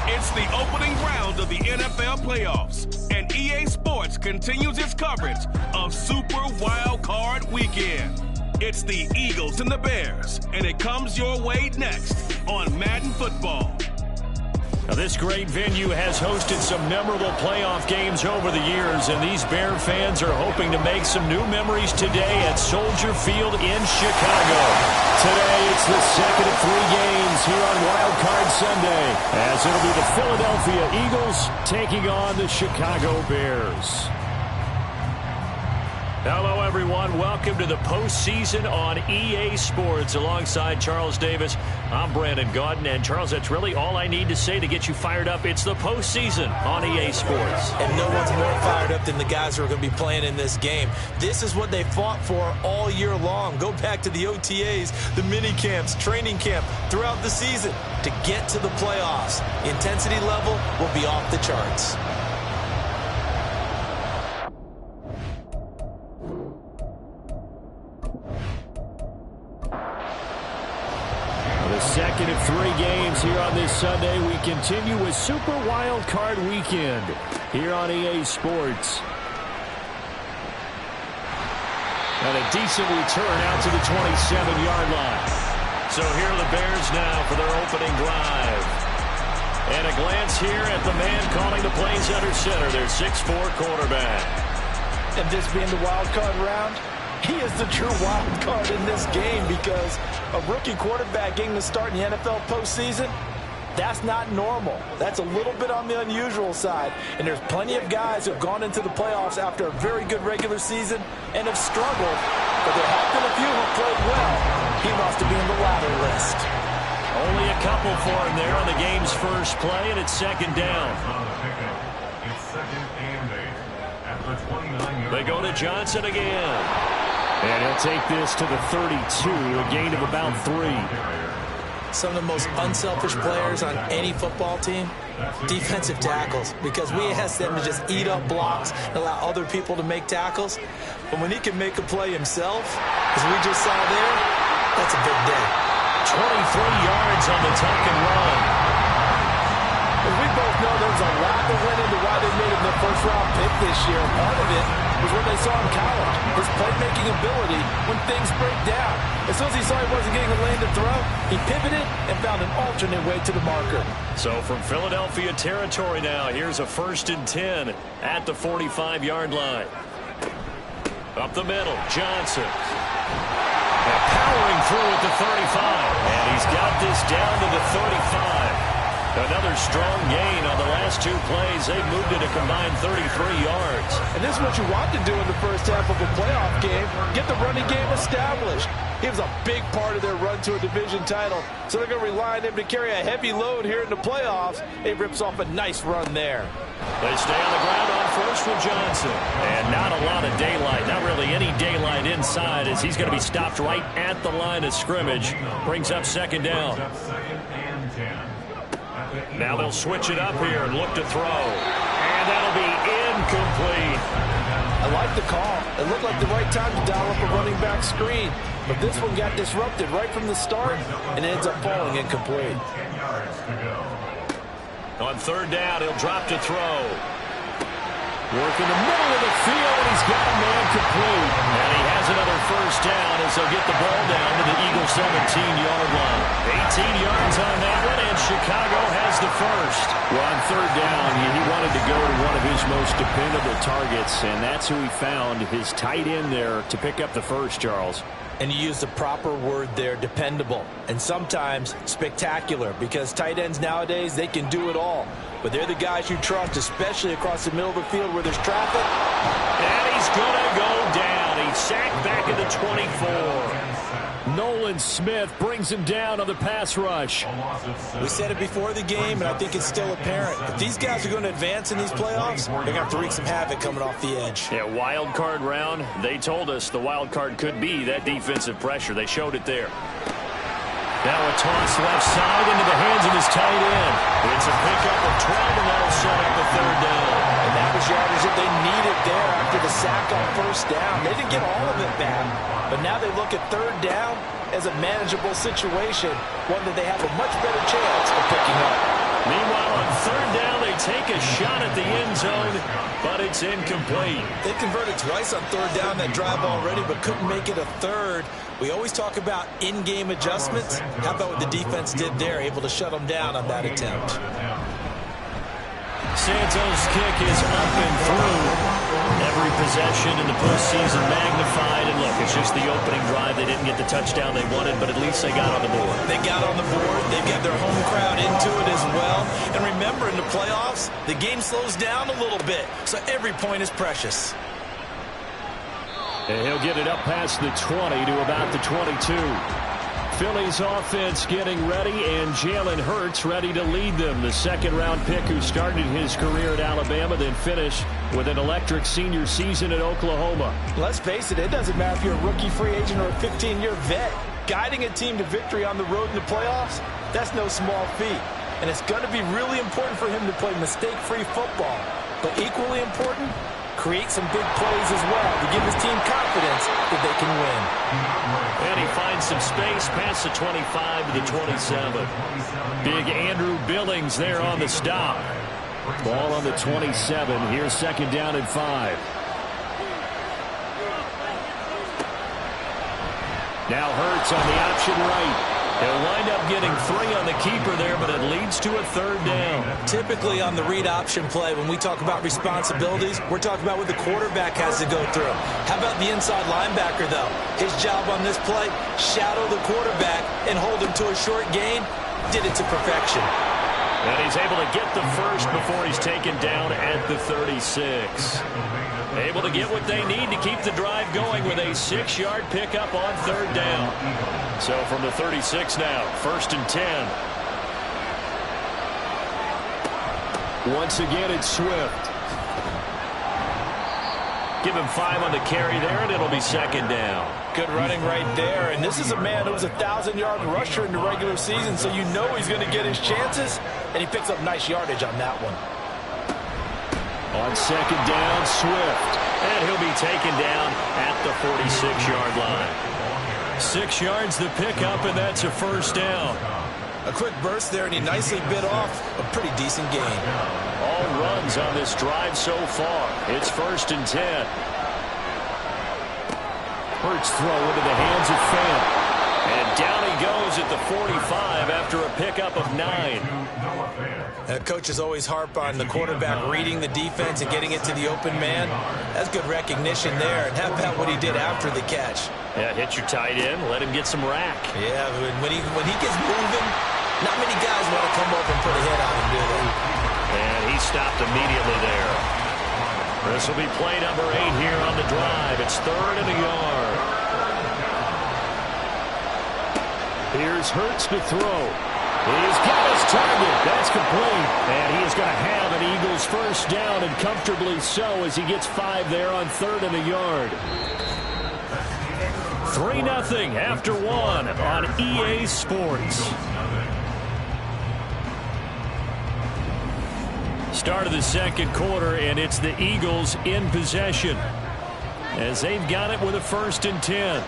It's the opening round of the NFL playoffs, and EA Sports continues its coverage of Super Wildcard Weekend. It's the Eagles and the Bears, and it comes your way next on Madden Football. Now, this great venue has hosted some memorable playoff games over the years, and these Bear fans are hoping to make some new memories today at Soldier Field in Chicago. Today, it's the second of 3 games here on Wild Card Sunday, as it'll be the Philadelphia Eagles taking on the Chicago Bears. Hello, everyone. Welcome to the postseason on EA Sports. Alongside Charles Davis, I'm Brandon Gaudin. And, Charles, that's really all I need to say to get you fired up. It's the postseason on EA Sports. And no one's more fired up than the guys who are going to be playing in this game. This is what they fought for all year long. Go back to the OTAs, the mini camps, training camp throughout the season to get to the playoffs. The intensity level will be off the charts. The second of 3 games here on this Sunday. We continue with Super Wildcard Weekend here on EA Sports. And a decent return out to the 27-yard line. So here are the Bears now for their opening drive. And a glance here at the man calling the plays under center, their 6'4" quarterback. And this being the wild card round, he is the true wild card in this game, because a rookie quarterback getting to start in the NFL postseason, that's not normal. That's a little bit on the unusual side. And there's plenty of guys who have gone into the playoffs after a very good regular season and have struggled. But there have been a few who played well. He must have been in the latter list. Only a couple for him there on the game's first play, and it's second down. It's second and 8 at the 29-yard. They go to Johnson again. And he'll take this to the 32, a gain of about 3. Some of the most unselfish players on any football team, defensive tackles, because we ask them to just eat up blocks and allow other people to make tackles. But when he can make a play himself, as we just saw there, that's a big day. 23 yards on the tuck and run. As we both know, there's a lot that went into why they made him the first-round pick this year. Part of it was what they saw in college, his playmaking ability when things break down. As soon as he saw he wasn't getting a lane to throw, he pivoted and found an alternate way to the marker. So from Philadelphia territory now, here's a 1st and 10 at the 45-yard line. Up the middle, Johnson. And powering through at the 35. And he's got this down to the 35. Another strong gain on the last 2 plays. They've moved it a combined 33 yards. And this is what you want to do in the first half of a playoff game. Get the running game established. He was a big part of their run to a division title. So they're going to rely on him to carry a heavy load here in the playoffs. He rips off a nice run there. They stay on the ground on first with Johnson. And not a lot of daylight. Not really any daylight inside, as he's going to be stopped right at the line of scrimmage. Brings up second down. Now they'll switch it up here and look to throw. And that'll be incomplete. I like the call. It looked like the right time to dial up a running back screen. But this one got disrupted right from the start and ends up falling incomplete. On third down, he'll drop to throw. Work in the middle of the field, and he's got a man complete. And he has another first down as they'll get the ball down to the Eagles' 17-yard line. 18 yards on that one, and Chicago has the first. Well, on third down, he wanted to go to one of his most dependable targets, and that's who he found, his tight end there, to pick up the first, Charles. And you use the proper word there, dependable. And sometimes spectacular, because tight ends nowadays, they can do it all. But they're the guys you trust, especially across the middle of the field where there's traffic. And he's going to go down. He's sacked back at the 24. Nolan Smith brings him down on the pass rush. We said it before the game, and I think it's still apparent. If these guys are going to advance in these playoffs, they're going to have to wreak some havoc coming off the edge. Yeah, wild card round. They told us the wild card could be that defensive pressure. They showed it there. Now a toss left side into the hands of his tight end. It's a pickup of 12, and that'll set up the third down. And that was yardage that they needed there after the sack on first down. They didn't get all of it back, but now they look at third down as a manageable situation, one that they have a much better chance of picking up. Meanwhile, on third down, they take a shot at the end zone, but it's incomplete. They converted twice on third down that drive already, but couldn't make it a third. We always talk about in-game adjustments. How about what the defense did there, able to shut them down on that attempt? Santos' kick is up and through. Every possession in the postseason magnified. And look, it's just the opening drive. They didn't get the touchdown they wanted, but at least they got on the board. They got on the board. They've got their home crowd into it as well. And remember, in the playoffs, the game slows down a little bit, so every point is precious. And he'll get it up past the 20 to about the 22. Philly's offense getting ready, and Jalen Hurts ready to lead them. The second-round pick who started his career at Alabama, then finished with an electric senior season at Oklahoma. Let's face it, it doesn't matter if you're a rookie free agent or a 15-year vet. Guiding a team to victory on the road in the playoffs, that's no small feat. And it's going to be really important for him to play mistake-free football. But equally important, create some big plays as well to give his team confidence that they can win. And he finds some space past the 25 to the 27. Big Andrew Billings there on the stop. Ball on the 27. Here's second down and 5. Now Hurts on the option right. He'll wind up getting 3 on the keeper there, but it leads to a third down. Typically on the read option play, when we talk about responsibilities, we're talking about what the quarterback has to go through. How about the inside linebacker, though? His job on this play, shadow the quarterback and hold him to a short gain. Did it to perfection. And he's able to get the first before he's taken down at the 36. Able to get what they need to keep the drive going with a 6-yard pickup on third down. So from the 36 now, first and 10. Once again, it's Swift. Give him 5 on the carry there, and it'll be second down. Good running right there. And this is a man who was a 1,000-yard rusher in the regular season, so you know he's going to get his chances. And he picks up nice yardage on that one. On second down, Swift. And he'll be taken down at the 46-yard line. 6 yards the pickup, and that's a first down. A quick burst there, and he nicely bit off a pretty decent gain. All runs on this drive so far. It's first and 10. Hurts throw into the hands of Fant. And down he goes at the 45 after a pickup of 9. Coaches always harp on the quarterback reading the defense and getting it to the open man. That's good recognition there. And how about what he did after the catch? Yeah, hit your tight end, let him get some rack. Yeah, when he gets moving, not many guys want to come over and put a hit on him, do they? And he stopped immediately there. This will be play number 8 here on the drive. It's third and a yard. Here's Hurts to throw. He's got his target. That's complete. And he is going to have an Eagles first down, and comfortably so, as he gets 5 there on third and a yard. 3-0 after 1 on EA Sports. Start of the second quarter, and it's the Eagles in possession as they've got it with a first and 10.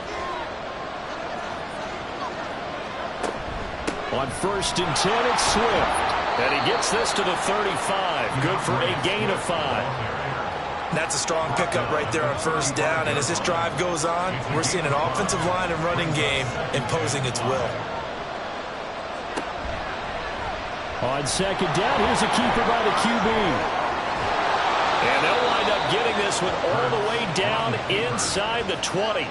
On first and 10, it's Swift. And he gets this to the 35. Good for a gain of 5. That's a strong pickup right there on first down. And as this drive goes on, we're seeing an offensive line and running game imposing its will. On second down, here's a keeper by the QB. And they'll wind up getting this one all the way down inside the 20.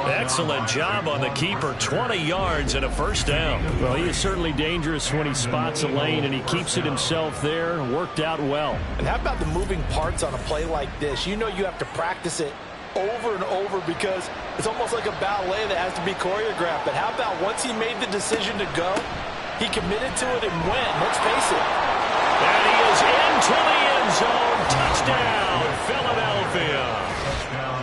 Excellent job on the keeper. 20 yards and a first down. Well, he is certainly dangerous when he spots a lane, and he keeps it himself there. Worked out well. And how about the moving parts on a play like this? You know you have to practice it over and over because it's almost like a ballet that has to be choreographed. But how about once he made the decision to go, he committed to it and went. Let's face it. And he is into the end zone. Touchdown, Philadelphia.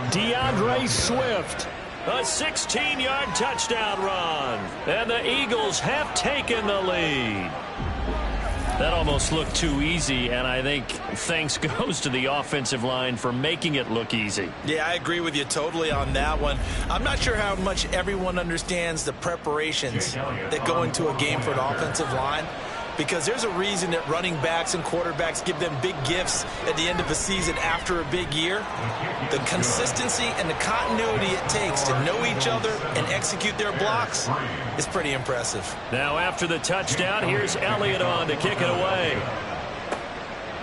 DeAndre Swift. A 16-yard touchdown run. And the Eagles have taken the lead. That almost looked too easy, and I think thanks goes to the offensive line for making it look easy. Yeah, I agree with you totally on that one. I'm not sure how much everyone understands the preparations that go into a game for an offensive line. because there's a reason that running backs and quarterbacks give them big gifts at the end of a season after a big year. The consistency and the continuity it takes to know each other and execute their blocks is pretty impressive. Now after the touchdown, here's Elliott on to kick it away.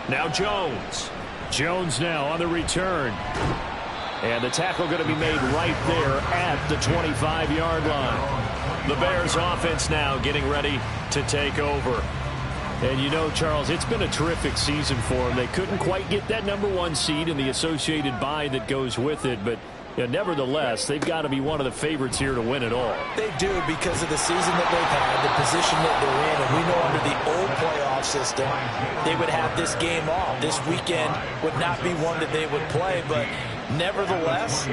Now Jones. Jones now on the return. And the tackle going to be made right there at the 25-yard line. The Bears offense now getting ready to take over. And you know, Charles, it's been a terrific season for them. They couldn't quite get that #1 seed and the associated bye that goes with it, but nevertheless, they've got to be one of the favorites here to win it all. They do, because of the season that they've had, the position that they're in, and we know under the old playoff system, they would have this game off. This weekend would not be one that they would play, but nevertheless,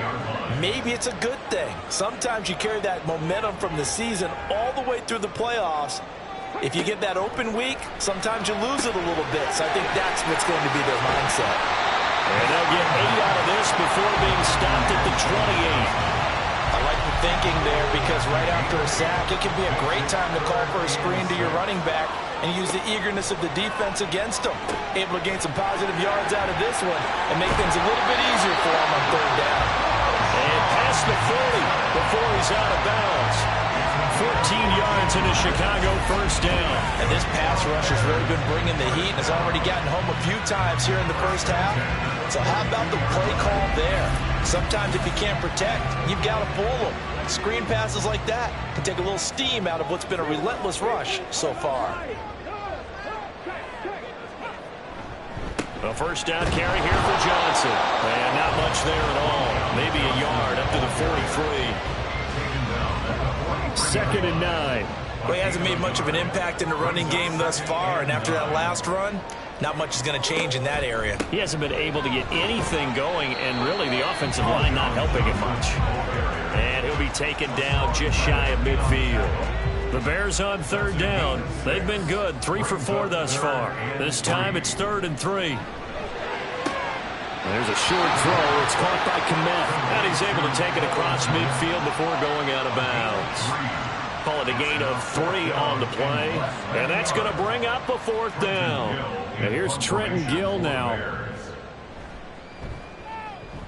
maybe it's a good thing. Sometimes you carry that momentum from the season all the way through the playoffs. If you get that open week, sometimes you lose it a little bit. So I think that's what's going to be their mindset. And they'll get 8 out of this before being stopped at the 28. I like the thinking there, because right after a sack, it can be a great time to call for a screen to your running back and use the eagerness of the defense against them. Able to gain some positive yards out of this one and make things a little bit easier for them on 3rd down. And past the 40 before he's out of bounds. 14 yards in a Chicago 1st down. And this pass rush has really been bringing the heat and has already gotten home a few times here in the 1st half. So how about the play call there? Sometimes if you can't protect, you've got to fool them. Screen passes like that can take a little steam out of what's been a relentless rush so far. A 1st down carry here for Johnson. And not much there at all. Maybe a yard up to the 43. 2nd and 9. Well, he hasn't made much of an impact in the running game thus far, and after that last run, not much is going to change in that area. He hasn't been able to get anything going, and really the offensive line not helping him much. And he'll be taken down just shy of midfield. The Bears on 3rd down. They've been good, 3 for 4 thus far. This time it's 3rd and 3. There's a short throw. It's caught by Kmet. And he's able to take it across midfield before going out of bounds. Call it a gain of 3 on the play. And that's going to bring up a 4th down. Now here's Trenton Gill now.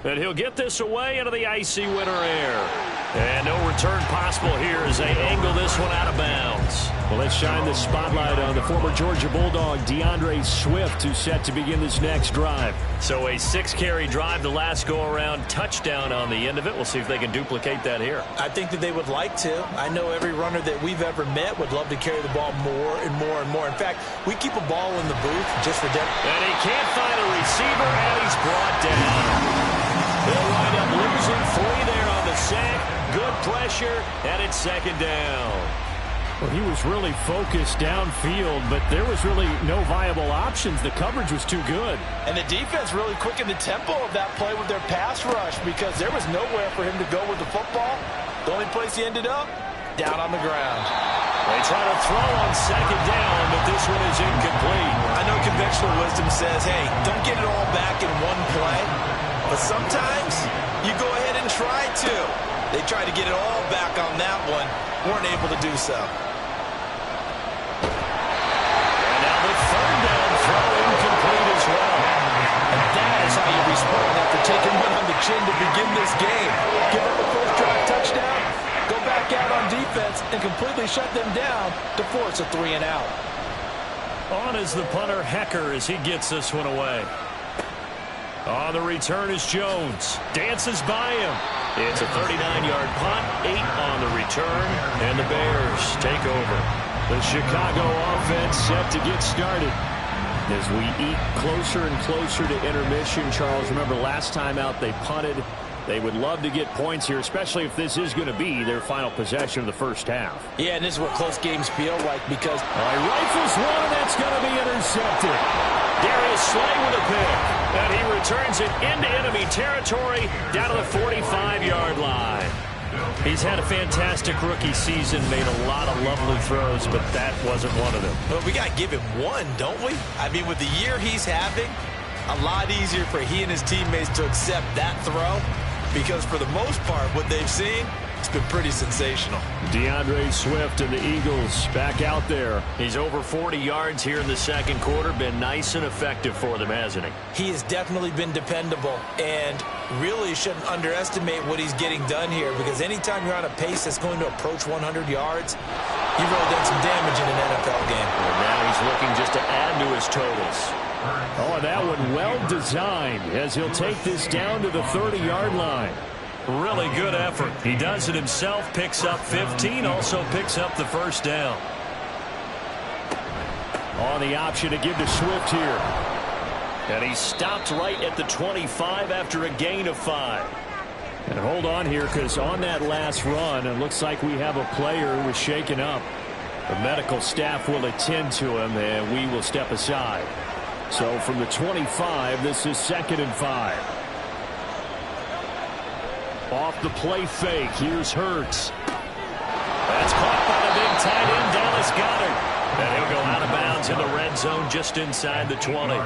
And he'll get this away into the icy winter air. And no return possible here as they angle this one out of bounds. Well, let's shine the spotlight on the former Georgia Bulldog, DeAndre Swift, who's set to begin this next drive. So a 6-carry drive the last go-around, touchdown on the end of it. We'll see if they can duplicate that here. I think that they would like to. I know every runner that we've ever met would love to carry the ball more and more and more. In fact, we keep a ball in the booth just for them. And he can't find a receiver, and he's brought down. They'll wind up losing 3 there on the sack. Good pressure, and it's 2nd down. Well, he was really focused downfield, but there was really no viable options. The coverage was too good. And the defense really quickened the tempo of that play with their pass rush, because there was nowhere for him to go with the football. The only place he ended up, down on the ground. They try to throw on 2nd down, but this one is incomplete. I know conventional wisdom says, hey, don't get it all back in one play. But sometimes you go ahead and try to. They tried to get it all back on that one. Weren't able to do so. And now the 3rd down throw incomplete as well. And that is how you respond after taking one on the chin to begin this game. Give up a 1st drive touchdown, go back out on defense, and completely shut them down to force a 3 and out. On is the punter, Hecker, as he gets this one away. On the return is Jones. Dances by him. It's a 39-yard punt, 8 on the return, and the Bears take over. The Chicago offense set to get started. As we eat closer and closer to intermission, Charles, remember last time out they punted. They would love to get points here, especially if this is going to be their final possession of the 1st half. Yeah, and this is what close games feel like, because rifles one, and that's going to be intercepted. Darius Slay with a pick, and he returns it into enemy territory down to the 45-yard line. He's had a fantastic rookie season, made a lot of lovely throws, but that wasn't one of them. Well, we got to give him one, don't we? I mean, with the year he's having, a lot easier for he and his teammates to accept that throw, because for the most part, what they've seen, It's been pretty sensational. DeAndre Swift and the Eagles back out there. He's over 40 yards here in the second quarter. Been nice and effective for them, hasn't he? He has definitely been dependable, and really shouldn't underestimate what he's getting done here, because anytime you're on a pace that's going to approach 100 yards, you've really done some damage in an NFL game. And now he's looking just to add to his totals. Oh, that one well designed as he'll take this down to the 30-yard line. Really good effort. He does it himself, picks up 15, also picks up the first down. On the option to give to Swift here. And he stopped right at the 25 after a gain of 5. And hold on here, because on that last run, it looks like we have a player who was shaken up. The medical staff will attend to him, and we will step aside. So from the 25, this is 2nd and 5. Off the play fake, here's Hurts. That's caught by the big tight end, Dallas Goedert. And he'll go out of bounds in the red zone just inside the 20.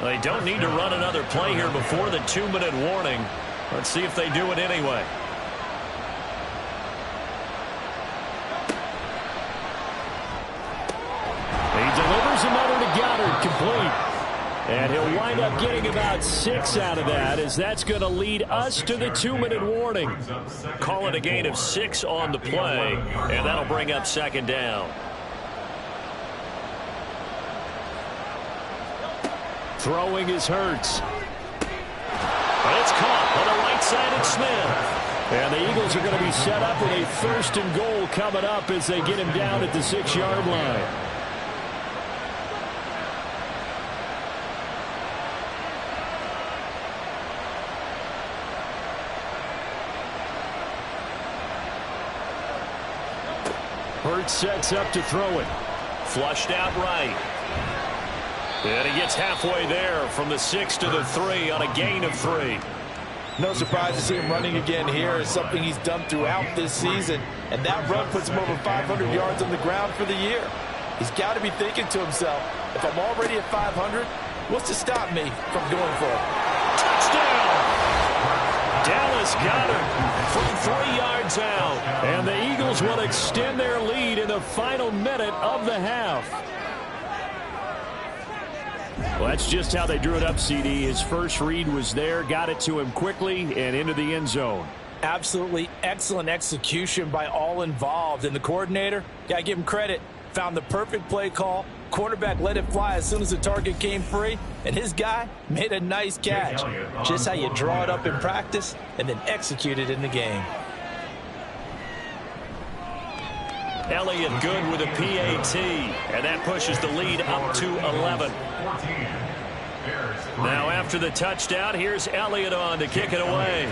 They don't need to run another play here before the 2-minute warning. Let's see if they do it anyway. He delivers another to Goedert, complete. And he'll wind up getting about 6 out of that, as that's going to lead us to the 2-minute warning. Call it a gain of 6 on the play, and that'll bring up 2nd down. Throwing is Hurts. It's caught on the right side of Smith. And the Eagles are going to be set up with a 1st and goal coming up as they get him down at the 6-yard line. Hurts sets up to throw it. Flushed out right. And he gets halfway there from the 6 to the 3 on a gain of 3. No surprise to see him running again here. It's something he's done throughout this season. And that run puts him over 500 yards on the ground for the year. He's got to be thinking to himself, if I'm already at 500, what's to stop me from going for it? Touchdown! Dallas Goedert from 3 yards out. And the Eagles will extend their lead in the final minute of the half. Well, that's just how they drew it up, CD. His first read was there, got it to him quickly, and into the end zone. Absolutely excellent execution by all involved. And the coordinator, got to give him credit, found the perfect play call. Quarterback let it fly as soon as the target came free, and his guy made a nice catch. Just how you draw it up in practice and then execute it in the game. Elliott good with a PAT, and that pushes the lead up to 11. Now after the touchdown, here's Elliott on to kick it away.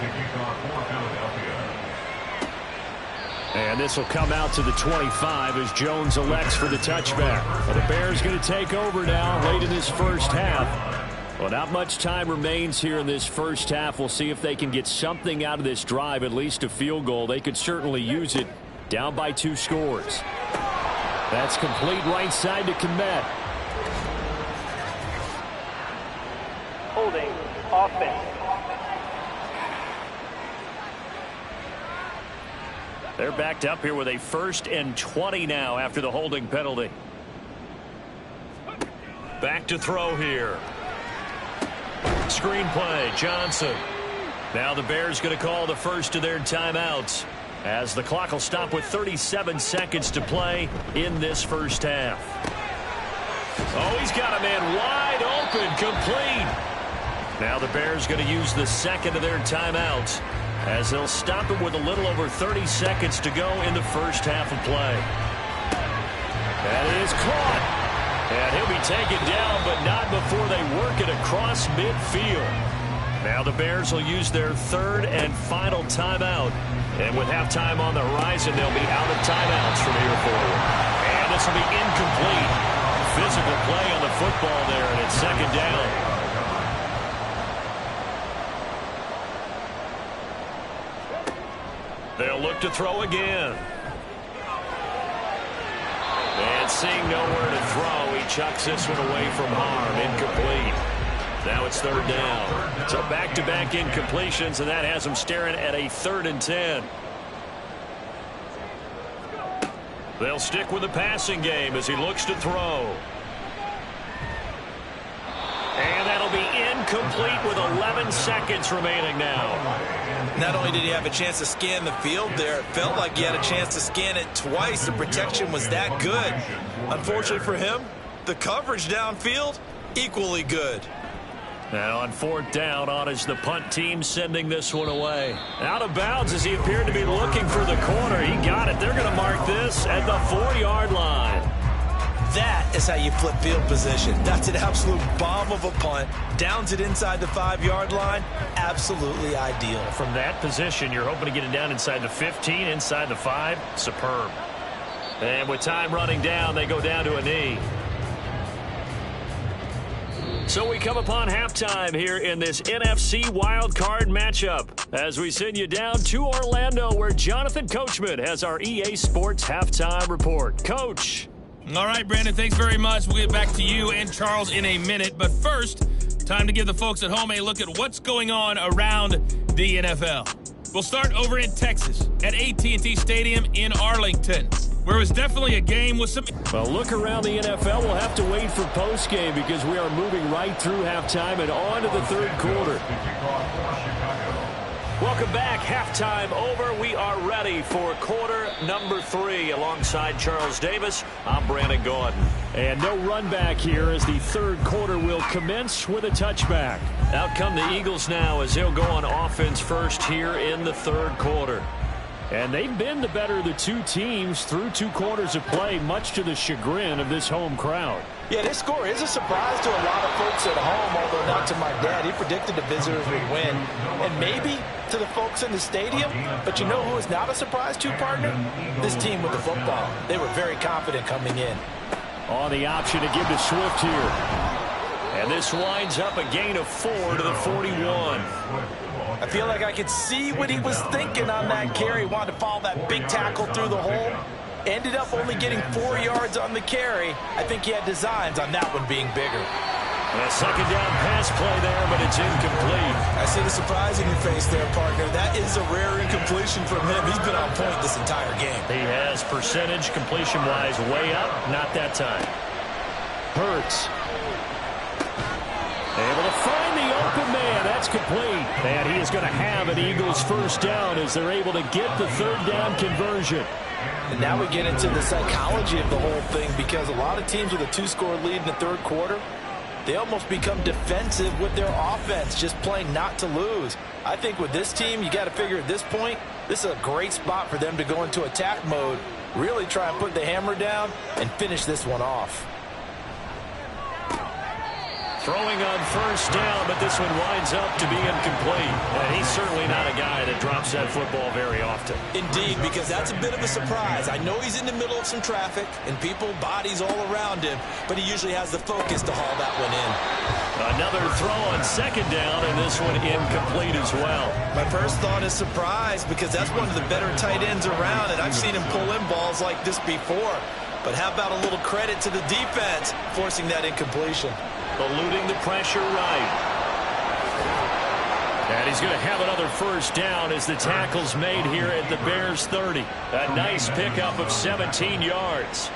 And this will come out to the 25 as Jones elects for the touchback. Well, the Bears going to take over now late in this first half. Well, not much time remains here in this first half. We'll see if they can get something out of this drive, at least a field goal. They could certainly use it. Down by 2 scores. That's complete right side to Kmet. Holding offense. They're backed up here with a 1st and 20 now after the holding penalty. Back to throw here. Screen play, Johnson. Now the Bears going to call the first of their timeouts, as the clock will stop with 37 seconds to play in this first half. Oh, he's got a man wide open, complete. Now the Bears going to use the 2nd of their timeouts, as they'll stop him with a little over 30 seconds to go in the first half of play. That is caught. And he'll be taken down, but not before they work it across midfield. Now the Bears will use their 3rd and final timeout. And with halftime on the horizon, they'll be out of timeouts from here forward. And this will be incomplete. Physical play on the football there, and it's 2nd down. They'll look to throw again. And seeing nowhere to throw, he chucks this one away from harm. Incomplete. Now it's 3rd down. So back-to-back incompletions, and that has him staring at a 3rd and 10. They'll stick with the passing game as he looks to throw. And that'll be incomplete with 11 seconds remaining now. Not only did he have a chance to scan the field there, it felt like he had a chance to scan it twice. The protection was that good. Unfortunately for him, the coverage downfield, equally good. Now on 4th down, on is the punt team sending this one away. Out of bounds as he appeared to be looking for the corner. He got it. They're going to mark this at the 4-yard line. That is how you flip field position. That's an absolute bomb of a punt. Downs it inside the 5-yard line. Absolutely ideal. From that position, you're hoping to get it down inside the 15, inside the 5. Superb. And with time running down, they go down to a knee. So we come upon halftime here in this NFC wildcard matchup as we send you down to Orlando where Jonathan Coachman has our EA Sports halftime report. Coach. All right, Brandon, thanks very much. We'll get back to you and Charles in a minute. But first, time to give the folks at home a look at what's going on around the NFL. We'll start over in Texas at AT&T Stadium in Arlington, where it was definitely a game with some... Well, look around the NFL. We'll have to wait for postgame because we are moving right through halftime and on to the 3rd quarter. Welcome back. Halftime over. We are ready for quarter number 3. Alongside Charles Davis, I'm Brandon Gordon. And no run back here as the 3rd quarter will commence with a touchback. Out come the Eagles now as they'll go on offense first here in the 3rd quarter. And they've been the better of the two teams through 2 quarters of play, much to the chagrin of this home crowd. Yeah, this score is a surprise to a lot of folks at home, although not to my dad. He predicted the visitors would win. And maybe to the folks in the stadium, but you know who is not a surprise to, partner? This team with the football. They were very confident coming in. On the option to give to Swift here. And this winds up a gain of 4 to the 41. I feel like I could see what he was thinking on that carry. Wanted to follow that big tackle through the hole. Ended up only getting 4 yards on the carry. I think he had designs on that one being bigger. A 2nd down pass play there, but it's incomplete. I see the surprise in your face there, partner. That is a rare incompletion from him. He's been on point this entire game. He has percentage completion-wise way up. Not that time. Hurts. Able to find the open man. That's complete. And he is going to have an Eagles 1st down as they're able to get the 3rd down conversion. And now we get into the psychology of the whole thing because a lot of teams with a 2-score lead in the 3rd quarter, they almost become defensive with their offense, just playing not to lose. I think with this team, you got to figure at this point, this is a great spot for them to go into attack mode, really try and put the hammer down and finish this one off. Throwing on 1st down, but this one winds up to be incomplete. And he's certainly not a guy that drops that football very often. Indeed, because that's a bit of a surprise. I know he's in the middle of some traffic and people, bodies all around him, but he usually has the focus to haul that one in. Another throw on 2nd down, and this one incomplete as well. My first thought is surprise because that's one of the better tight ends around, and I've seen him pull in balls like this before. But how about a little credit to the defense forcing that incompletion? Eluding the pressure right. And he's going to have another 1st down as the tackle's made here at the Bears 30. A nice pickup of 17 yards.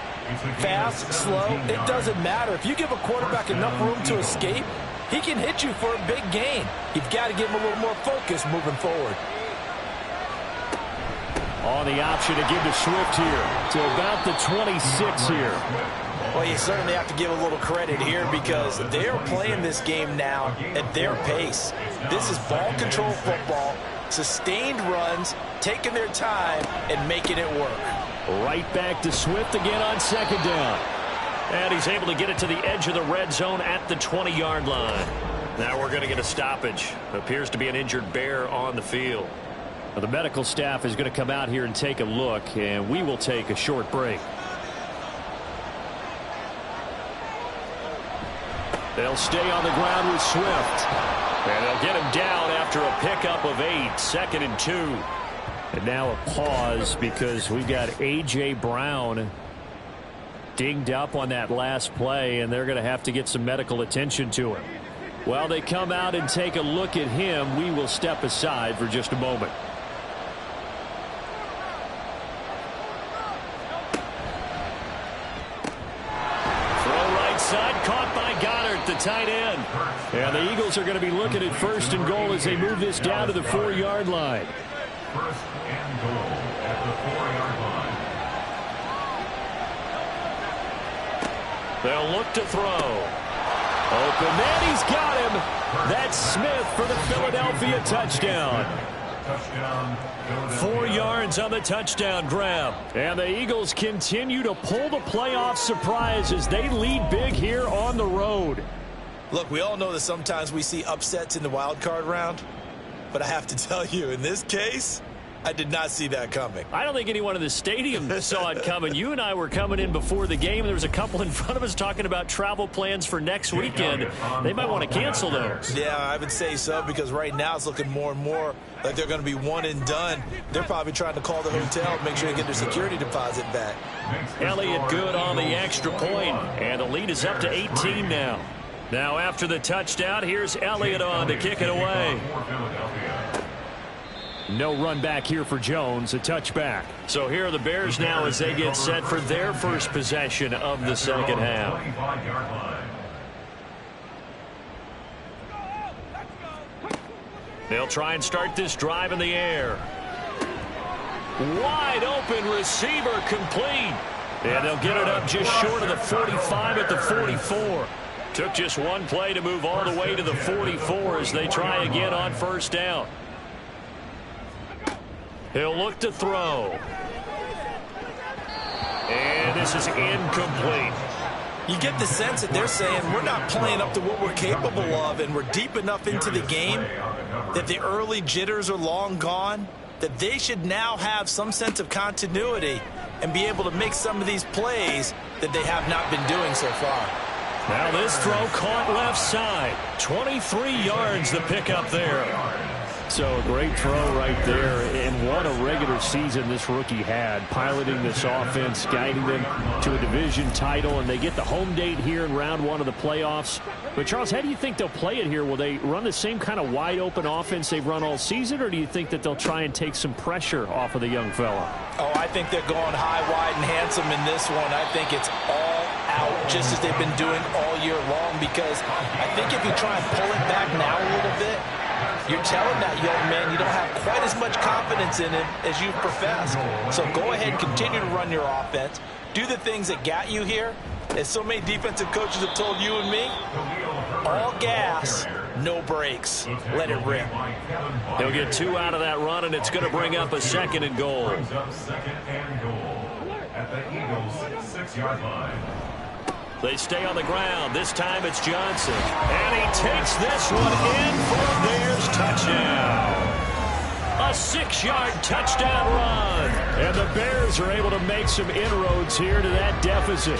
Fast, slow, it doesn't matter. If you give a quarterback enough room to escape, he can hit you for a big gain. You've got to give him a little more focus moving forward. On the option to give to Swift here to about the 26 here. Well, you certainly have to give a little credit here because they're playing this game now at their pace. This is ball control football, sustained runs, taking their time, and making it work. Right back to Swift again on 2nd down. And he's able to get it to the edge of the red zone at the 20-yard line. Now we're going to get a stoppage. Appears to be an injured Bear on the field. Well, the medical staff is going to come out here and take a look, and we will take a short break. They'll stay on the ground with Swift. And they'll get him down after a pickup of 8, 2nd and 2. And now a pause because we've got A.J. Brown dinged up on that last play, and they're going to have to get some medical attention to him. While they come out and take a look at him, we will step aside for just a moment. tight end. And the Eagles are going to be looking at first and goal as they move this down to the 4-yard line. First and goal at the 4-yard line. They'll look to throw. Open man, he's got him. That's Smith for the Philadelphia touchdown. 4 yards on the touchdown grab. And the Eagles continue to pull the playoff surprise as they lead big here on the road. Look, we all know that sometimes we see upsets in the wild card round, but I have to tell you, in this case, I did not see that coming. I don't think anyone in the stadium saw it coming. You and I were coming in before the game. There was a couple in front of us talking about travel plans for next weekend. They might want to cancel those. Yeah, I would say so, because right now it's looking more and more like they're going to be one and done. They're probably trying to call the hotel and make sure they get their security deposit back. Elliott good on the extra point, and the lead is up to 18 now. Now after the touchdown, here's Elliott on to kick it away. No run back here for Jones, a touchback. So here are the Bears now as they get set for their first possession of the second half. They'll try and start this drive in the air. Wide open receiver complete. And they'll get it up just short of the 45 at the 44. Took just one play to move all the way to the 44 as they try again on first down. He'll look to throw. And this is incomplete. You get the sense that they're saying we're not playing up to what we're capable of, and we're deep enough into the game that the early jitters are long gone, that they should now have some sense of continuity and be able to make some of these plays that they have not been doing so far. Now this throw caught left side. 23 yards the pickup there. So a great throw right there, and what a regular season this rookie had, piloting this offense, guiding them to a division title, and they get the home date here in round one of the playoffs. But Charles, how do you think they'll play it here? Will they run the same kind of wide open offense they've run all season, or do you think that they'll try and take some pressure off of the young fella? Oh, I think they're going high, wide, and handsome in this one. I think it's all out, just as they've been doing all year long, because I think if you try and pull it back now a little bit, you're telling that young man you don't have quite as much confidence in him as you've professed. So go ahead and continue to run your offense. Do the things that got you here. As so many defensive coaches have told you and me, all gas, no brakes. Let it rip. He'll get 2 out of that run, and it's going to bring up a second and goal. Second and goal at the Eagles' 6-yard line. They stay on the ground. This time it's Johnson. And he takes this one in for a Bears touchdown. A 6-yard touchdown run. And the Bears are able to make some inroads here to that deficit.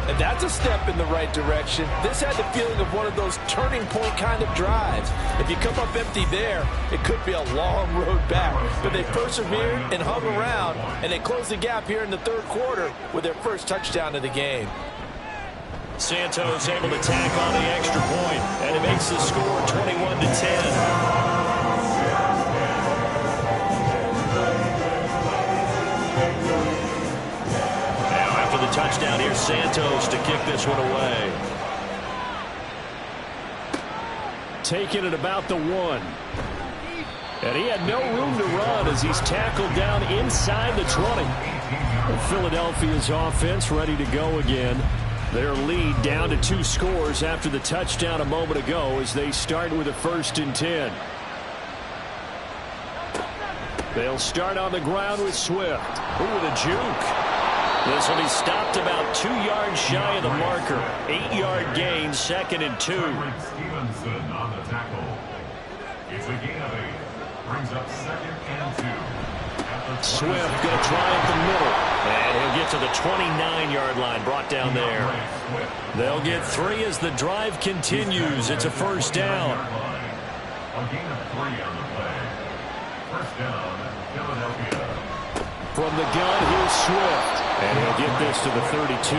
And that's a step in the right direction. This had the feeling of one of those turning point kind of drives. If you come up empty there, it could be a long road back. But they persevered and hung around, and they closed the gap here in the third quarter with their first touchdown of the game. Santos able to tack on the extra point, and it makes the score 21-10. Now after the touchdown, here's Santos to kick this one away. Taking it about the 1. And he had no room to run as he's tackled down inside the 20. And Philadelphia's offense ready to go again. Their lead down to 2 scores after the touchdown a moment ago as they start with a 1st and 10. They'll start on the ground with Swift. Ooh, with a juke. This will be stopped about 2 yards shy of the marker. 8-yard gain, 2nd and 2. Stevenson on the tackle. It's a gain of 8. Brings up 2nd and 2. Swift going to try up the middle. And he'll get to the 29-yard line, brought down there. They'll get 3 as the drive continues. It's a 1st down. A gain of 3 on the play. 1st down, Philadelphia. From the gun, here's Swift. And he'll get this to the 32.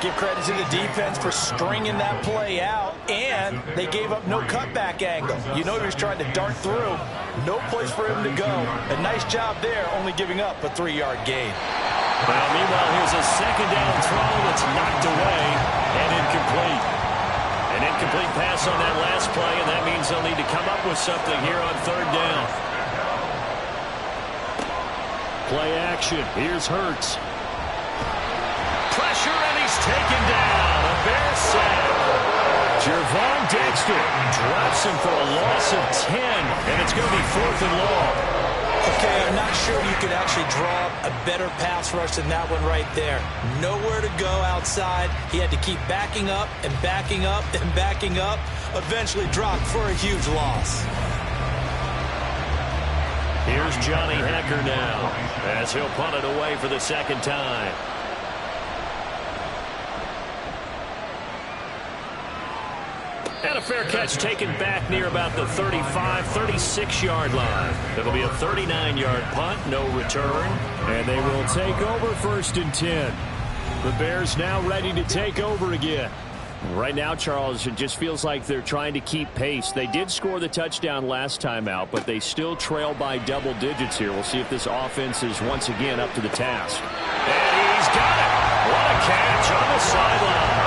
Give credit to the defense for stringing that play out, and they gave up no cutback angle. You know he was trying to dart through. No place for him to go. A nice job there, only giving up a 3-yard gain. Well, meanwhile, here's a 2nd down throw that's knocked away and incomplete. Incomplete pass on that last play, and that means they'll need to come up with something here on third down. Play action. Here's Hurts. Pressure, and he's taken down. A Bears sack. Jervon Dexter drops him for a loss of 10, and it's going to be 4th and long. Okay, I'm not sure you could actually draw a better pass rush than that one right there. Nowhere to go outside. He had to keep backing up and backing up and backing up. Eventually dropped for a huge loss. Here's Johnny Hekker now as he'll punt it away for the second time. And a fair catch taken back near about the 35, 36-yard line. It'll be a 39-yard punt, no return. And they will take over 1st and 10. The Bears now ready to take over again. Right now, Charles, it just feels like they're trying to keep pace. They did score the touchdown last time out, but they still trail by double digits here. We'll see if this offense is once again up to the task. And he's got it. What a catch on the sideline.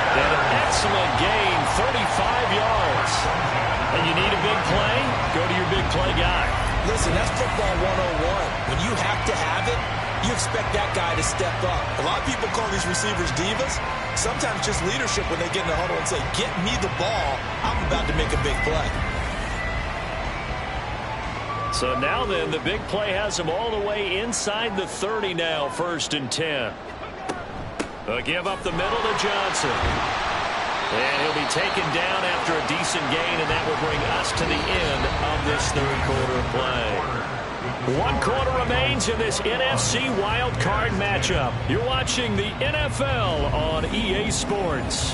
And an excellent gain, 35 yards. And you need a big play? Go to your big play guy. Listen, that's football 101. When you have to have it, you expect that guy to step up. A lot of people call these receivers divas. Sometimes just leadership when they get in the huddle and say, get me the ball. I'm about to make a big play. So now then, the big play has him all the way inside the 30 now, 1st and 10. A give up the middle to Johnson. And he'll be taken down after a decent gain, and that will bring us to the end of this third quarter play. 1 quarter remains in this NFC Wildcard matchup. You're watching the NFL on EA Sports.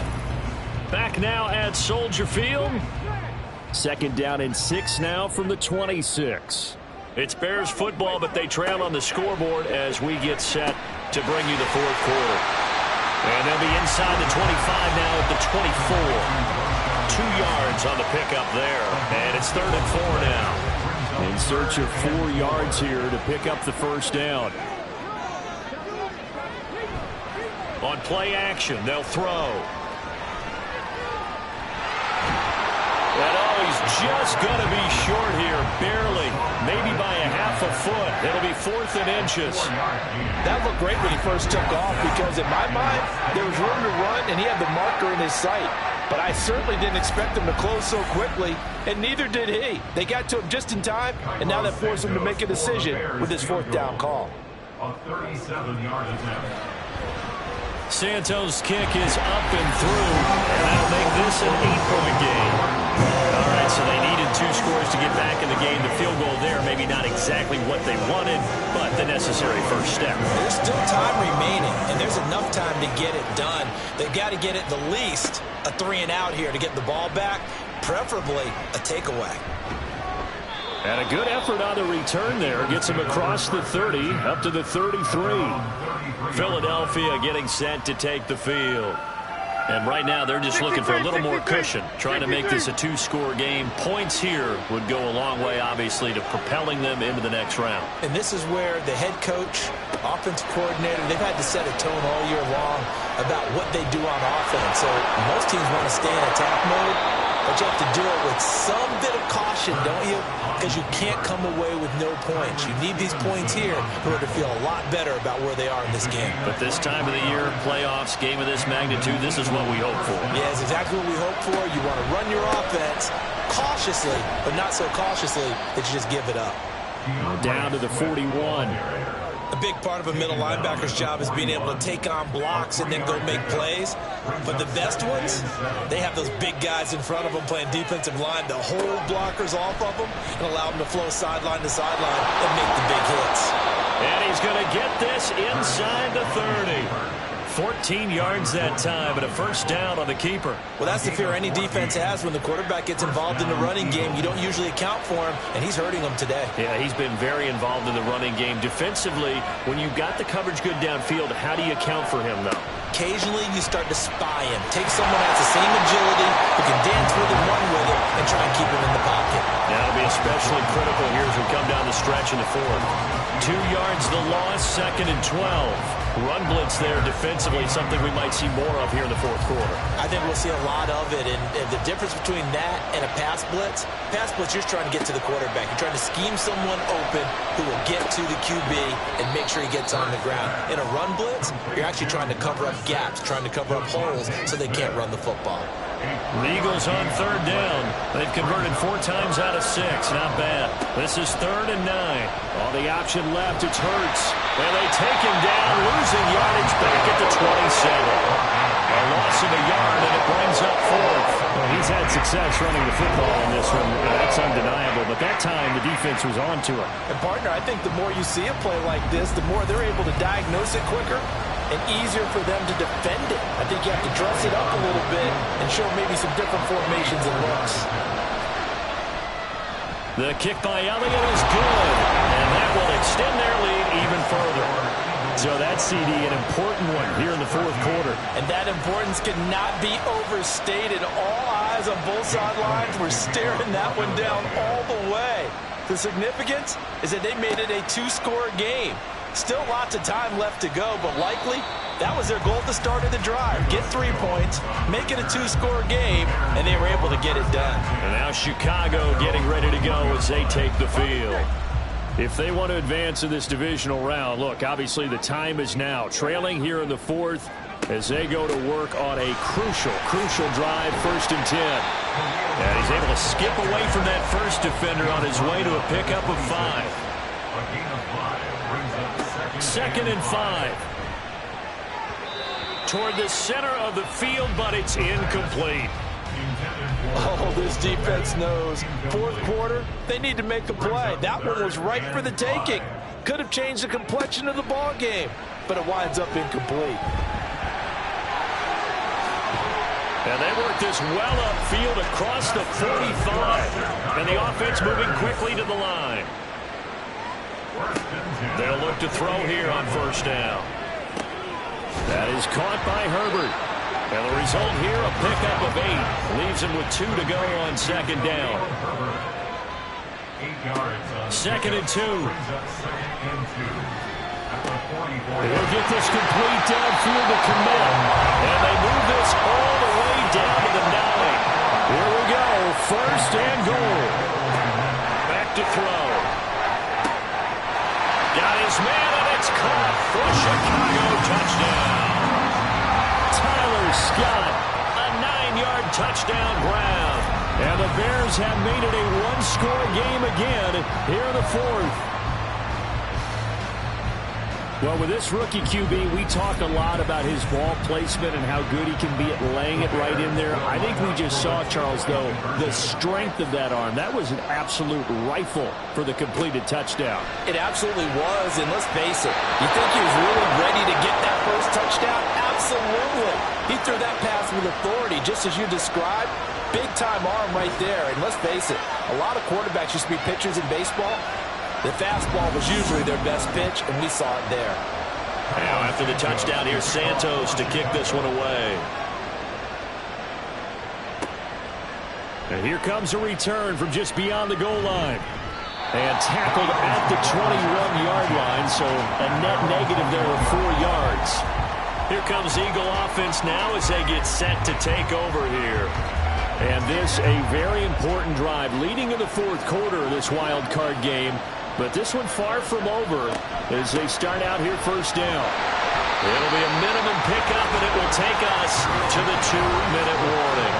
Back now at Soldier Field. 2nd down and 6 now from the 26. It's Bears football, but they trail on the scoreboard as we get set to bring you the 4th quarter. And they'll be inside the 25 now at the 24. 2 yards on the pickup there. And it's 3rd and 4 now. In search of 4 yards here to pick up the first down. On play action, they'll throw. And he's just going to be short here, barely, maybe by a half a foot. It'll be 4th and inches. That looked great when he first took off because in my mind, there was room to run and he had the marker in his sight. But I certainly didn't expect him to close so quickly, and neither did he. They got to him just in time, and now that forced him to make a decision with his 4th down call. A 37-yard attempt. Santos' kick is up and through, and that'll make this an 8-point game. All right, so they needed 2 scores to get back in the game. The field goal there, maybe not exactly what they wanted, but the necessary first step. There's still time remaining, and there's enough time to get it done. They've got to get it the least a 3-and-out here to get the ball back, preferably a takeaway. And a good effort on the return there. Gets him across the 30, up to the 33. Philadelphia getting set to take the field. And right now they're just looking for a little more cushion, trying to make this a 2-score game. Points here would go a long way, obviously, to propelling them into the next round. And this is where the head coach, offensive coordinator, they've had to set a tone all year long about what they do on offense. So most teams want to stay in attack mode, but you have to do it with some bit of caution, don't you? Because you can't come away with no points. You need these points here in order to feel a lot better about where they are in this game. But this time of the year, playoffs, game of this magnitude, this is what we hope for. Yeah, it's exactly what we hope for. You want to run your offense cautiously, but not so cautiously that you just give it up. Down to the 41. A big part of a middle linebacker's job is being able to take on blocks and then go make plays. But the best ones, they have those big guys in front of them playing defensive line to hold blockers off of them and allow them to flow sideline to sideline and make the big hits. And he's going to get this inside the 30. 14 yards that time, and a first down on the keeper. Well, that's the fear any defense has when the quarterback gets involved in the running game. You don't usually account for him, and he's hurting them today. Yeah, he's been very involved in the running game. Defensively, when you've got the coverage good downfield, how do you account for him, though? Occasionally, you start to spy him. Take someone that has the same agility, who can dance with him, run with him, and try and keep him in the pocket. That'll be especially critical here as we come down the stretch in the fourth. 2 yards the loss, 2nd and 12. Run blitz there defensively, something we might see more of here in the fourth quarter. I think we'll see a lot of it, and the difference between that and a pass blitz, you're trying to get to the quarterback. You're trying to scheme someone open who will get to the QB and make sure he gets on the ground. In a run blitz, you're actually trying to cover up gaps, trying to cover up holes so they can't run the football. The Eagles on 3rd down. They've converted 4 times out of 6. Not bad. This is 3rd and 9. All the option left, it's Hurts. Well, they take him down, losing yardage back at the 27. A loss of a yard, and it brings up 4th. Well, he's had success running the football in this one. That's undeniable. But that time, the defense was on to him. And, partner, I think the more you see a play like this, the more they're able to diagnose it quicker and easier for them to defend it. I think you have to dress it up a little bit and show maybe some different formations and looks. The kick by Elliott is good, and that will extend their lead even further. So that CD, an important one here in the fourth quarter. And that importance cannot be overstated. All eyes on both sidelines were staring that one down all the way. The significance is that they made it a 2-score game. Still lots of time left to go, but likely that was their goal at the start of the drive. Get 3 points, make it a 2-score game, and they were able to get it done. And now Chicago getting ready to go as they take the field. If they want to advance in this divisional round, look, obviously the time is now. Trailing here in the fourth as they go to work on a crucial drive, 1st and 10. And he's able to skip away from that first defender on his way to a pickup of 5. 2nd and 5. Toward the center of the field, but it's incomplete. Oh, this defense knows. Fourth quarter, they need to make a play. That one was ripe for the taking. Could have changed the complexion of the ball game, but it winds up incomplete. And they work this well upfield across the 45. And the offense moving quickly to the line. They'll look to throw here on 1st down. That is caught by Herbert. And the result here, a pickup of 8. Leaves him with 2 to go on 2nd down. 2nd and 2. They'll get this complete downfield to commit. And they move this all the way down to the 9. Here we go, 1st and goal. Back to throw. Got his man, and it's caught for Chicago. Touchdown. Tyler Scott, a 9-yard touchdown grab. And the Bears have made it a 1-score game again here in the fourth. Well, with this rookie QB, we talk a lot about his ball placement and how good he can be at laying it right in there. I think we just saw, Charles, though, the strength of that arm. That was an absolute rifle for the completed touchdown. It absolutely was, and let's face it, you think he was really ready to get that first touchdown? Absolutely. He threw that pass with authority, just as you described. Big-time arm right there, and let's face it, a lot of quarterbacks used to be pitchers in baseball. The fastball was usually their best pitch, and we saw it there. Now, after the touchdown, here's Santos to kick this one away. And here comes a return from just beyond the goal line. And tackled at the 21-yard line, so a net negative there of 4 yards. Here comes Eagle offense now as they get set to take over here. And this a very important drive leading in the fourth quarter of this wild card game. But this one far from over as they start out here 1st down. It'll be a minimum pickup, and it will take us to the 2-minute warning.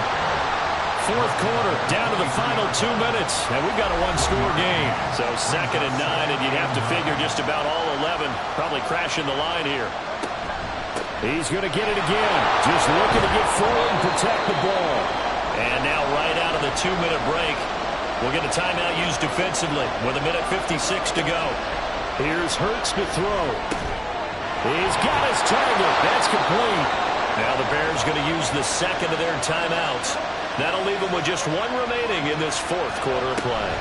Fourth quarter, down to the final 2 minutes, and we've got a 1-score game. So 2nd and 9, and you'd have to figure just about all 11 probably crashing the line here. He's going to get it again. Just looking to get forward and protect the ball. And now right out of the 2-minute break, we'll get a timeout used defensively with 1:56 to go. Here's Hurts to throw. He's got his target. That's complete. Now the Bears going to use the second of their timeouts. That'll leave them with just 1 remaining in this fourth quarter of play.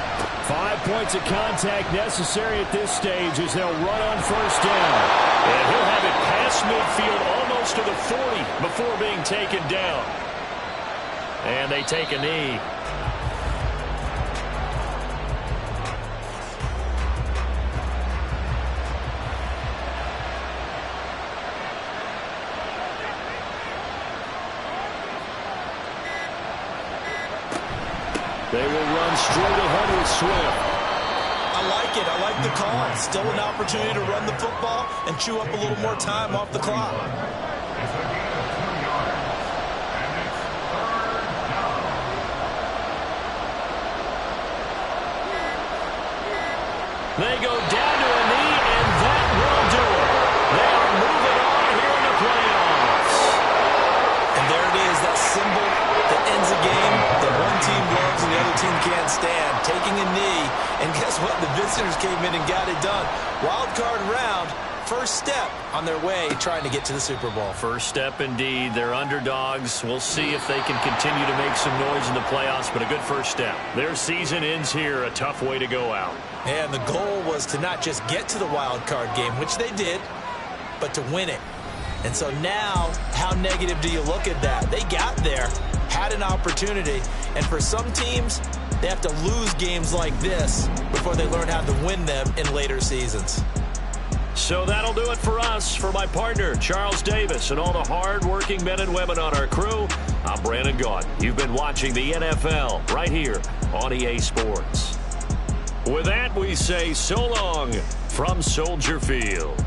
5 points of contact necessary at this stage as they'll run on 1st down. And he'll have it past midfield almost to the 40 before being taken down. And they take a knee. They will run straight ahead with Swift. I like it. I like the call. Still an opportunity to run the football and chew up a little more time off the clock. They go down to a knee, and that will do it. They are moving on here in the playoffs. And there it is, that symbol that ends a game that one team loves and the other team can't stand. Taking a knee, and guess what? The visitors came in and got it done. Wild card round, first step on their way trying to get to the Super Bowl. First step indeed. They're underdogs. We'll see if they can continue to make some noise in the playoffs, but a good first step. Their season ends here, a tough way to go out. And the goal was to not just get to the wild card game, which they did, but to win it. And so now, how negative do you look at that? They got there, had an opportunity, and for some teams, they have to lose games like this before they learn how to win them in later seasons. So that'll do it for us. For my partner, Charles Davis, and all the hard-working men and women on our crew, I'm Brandon Gaudin. You've been watching the NFL right here on EA Sports. With that, we say so long from Soldier Field.